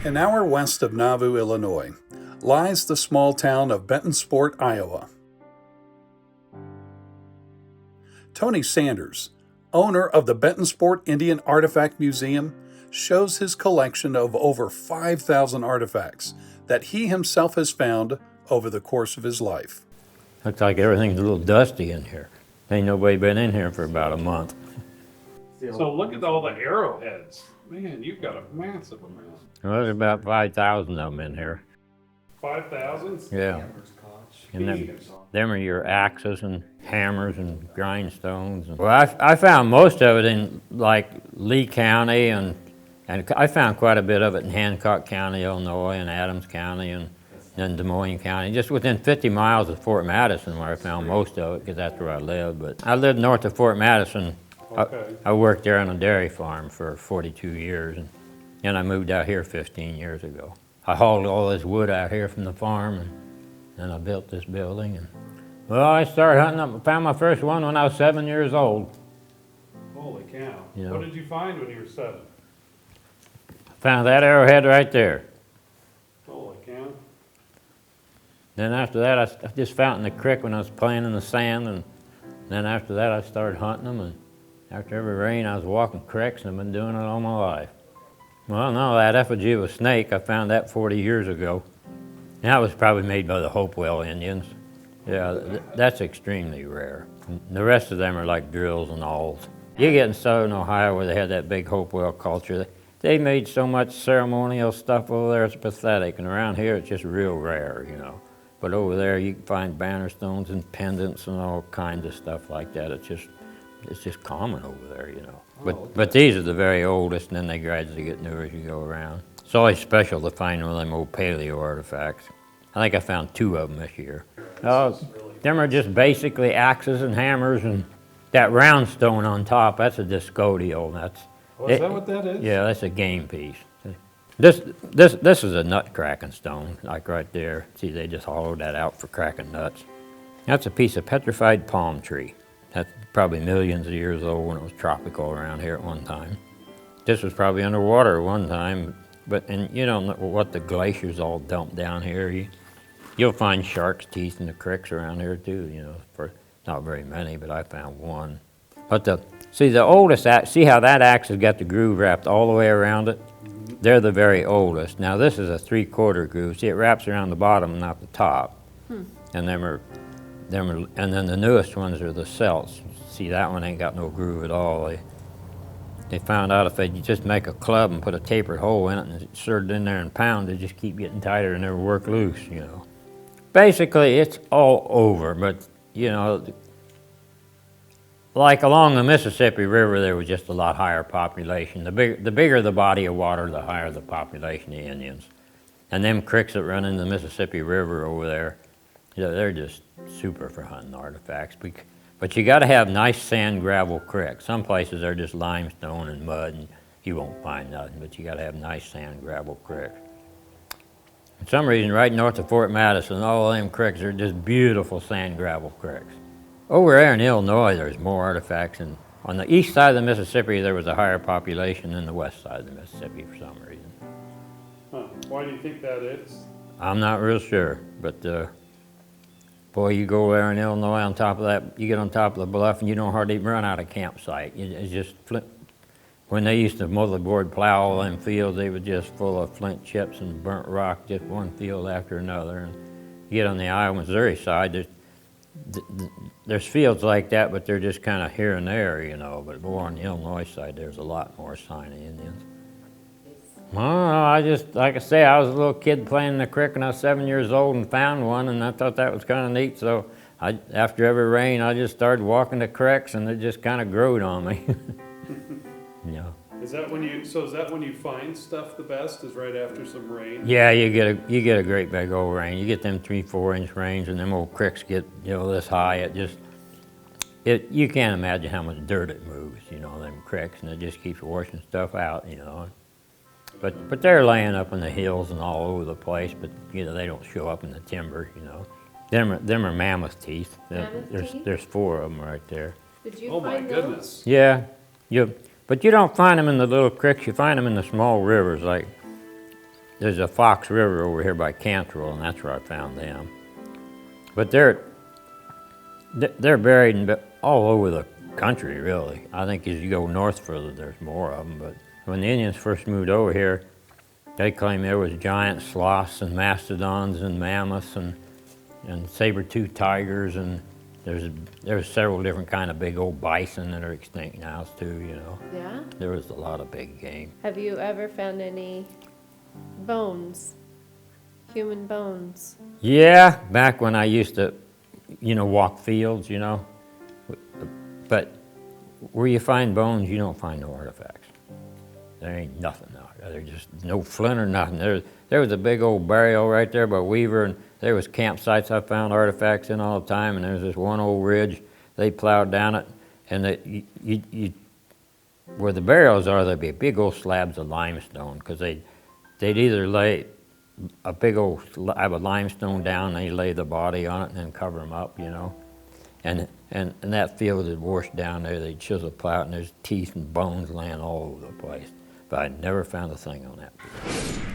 An hour west of Nauvoo, Illinois, lies the small town of Bentonsport, Iowa. Tony Sanders, owner of the Bentonsport Indian Artifact Museum, shows his collection of over 5,000 artifacts that he himself has found over the course of his life. Looks like everything's a little dusty in here. Ain't nobody been in here for about a month. So look at all the arrowheads. Man, you've got a massive amount. Well, there's about 5,000 of them in here. 5,000? Yeah. And them are your axes and hammers and grindstones. Well, I found most of it in like Lee County, and I found quite a bit of it in Hancock County, Illinois, and Adams County, and then Des Moines County, just within 50 miles of Fort Madison, where I found most of it, because that's where I lived. But I lived north of Fort Madison. Okay. I worked there on a dairy farm for 42 years, and I moved out here 15 years ago. I hauled all this wood out here from the farm, and I built this building. And well, I started hunting up, found my first one when I was 7 years old. Holy cow. Yeah. What did you find when you were 7? Found that arrowhead right there. Holy cow. Then after that, I just found in the creek when I was playing in the sand, and then after that, I started hunting them, and after every rain, I was walking creeks, and I've been doing it all my life. Well, no, that effigy of a snake, I found that 40 years ago. And that was probably made by the Hopewell Indians. Yeah, that's extremely rare. The rest of them are like drills and awls. You get in southern Ohio where they had that big Hopewell culture. They made so much ceremonial stuff over there, it's pathetic. And around here, it's just real rare, you know. But over there, you can find banner stones and pendants and all kinds of stuff like that. It's just common over there, you know. But these are the very oldest, and then they gradually get newer as you go around. It's always special to find one of them old paleo artifacts. I think I found 2 of them this year. Them are just basically axes and hammers, and that round stone on top, that's a discodio. Is that what that is? Yeah, that's a game piece. This is a nut cracking stone, like right there. See, they just hollowed that out for cracking nuts. That's a piece of petrified palm tree. That's probably millions of years old when it was tropical around here at one time. This was probably underwater at one time, and you don't know what the glaciers all dumped down here. You'll find shark's teeth in the creeks around here too, you know, for not very many, but I found one. But see the oldest axe, see how that axe has got the groove wrapped all the way around it? They're the very oldest. Now this is a 3/4 groove. See, it wraps around the bottom, not the top. And and then the newest ones are the celts. See, that one ain't got no groove at all. They found out if they just make a club and put a tapered hole in it and insert it in there and pound, they just keep getting tighter and never work loose, you know. Basically, it's all over, but, you know, like along the Mississippi River, there was just a lot higher population. The bigger the body of water, the higher the population of Indians. And them creeks that run in the Mississippi River over there, you know, they're just super for hunting artifacts. But you got to have nice sand gravel creeks. Some places are just limestone and mud, and you won't find nothing, but you got to have nice sand gravel creeks. For some reason, right north of Fort Madison, all of them creeks are just beautiful sand gravel creeks. Over there in Illinois, there's more artifacts, and on the east side of the Mississippi, there was a higher population than the west side of the Mississippi for some reason. Huh. Why do you think that is? I'm not real sure, but boy, you go there in Illinois on top of that, you get on top of the bluff and you don't hardly run out of campsite. It's just when they used to motherboard plow all them fields, they were just full of flint chips and burnt rock, just one field after another. And you get on the Iowa, Missouri side, there's fields like that, but they're just kind of here and there, you know. But more on the Illinois side, there's a lot more sign of Indians. Well, like I say, I was a little kid playing in the creek when I was 7 years old and found one, and I thought that was kind of neat. So after every rain, I just started walking the creeks, and it just kind of growed on me. You know. Is that when you find stuff the best? Is right after some rain? Yeah, you get a great big old rain. You get them 3-4 inch rains, and them old creeks get, you know, this high. You can't imagine how much dirt it moves, you know, them creeks, and it just keeps washing stuff out, you know. But they're laying up in the hills and all over the place, but you know, they don't show up in the timber, you know. Them are mammoth teeth. There's 4 of them right there. Did you Oh my find goodness. those? Yeah, but you don't find them in the little creeks, you find them in the small rivers, like there's a Fox River over here by Cantrell, and that's where I found them. But they're buried all over the country, really. I think as you go north further, there's more of them. But when the Indians first moved over here, they claimed there was giant sloths and mastodons and mammoths and saber-toothed tigers, and there's several different kind of big old bison that are extinct now too. You know. Yeah? There was a lot of big game. Have you ever found any bones? Human bones? Yeah, back when I used to, walk fields, But where you find bones, you don't find no artifacts. There ain't nothing out there. There's just no flint or nothing. There was a big old burial right there by Weaver, and there was campsites I found artifacts in all the time, and there's this one old ridge. They plowed down it, and where the burials are, there'd be big old slabs of limestone, because they'd either lay a big old slab of limestone down, and they'd lay the body on it and then cover them up, And that field had washed down there. They'd chisel plow it, and there's teeth and bones laying all over the place. But I never found a thing on that field.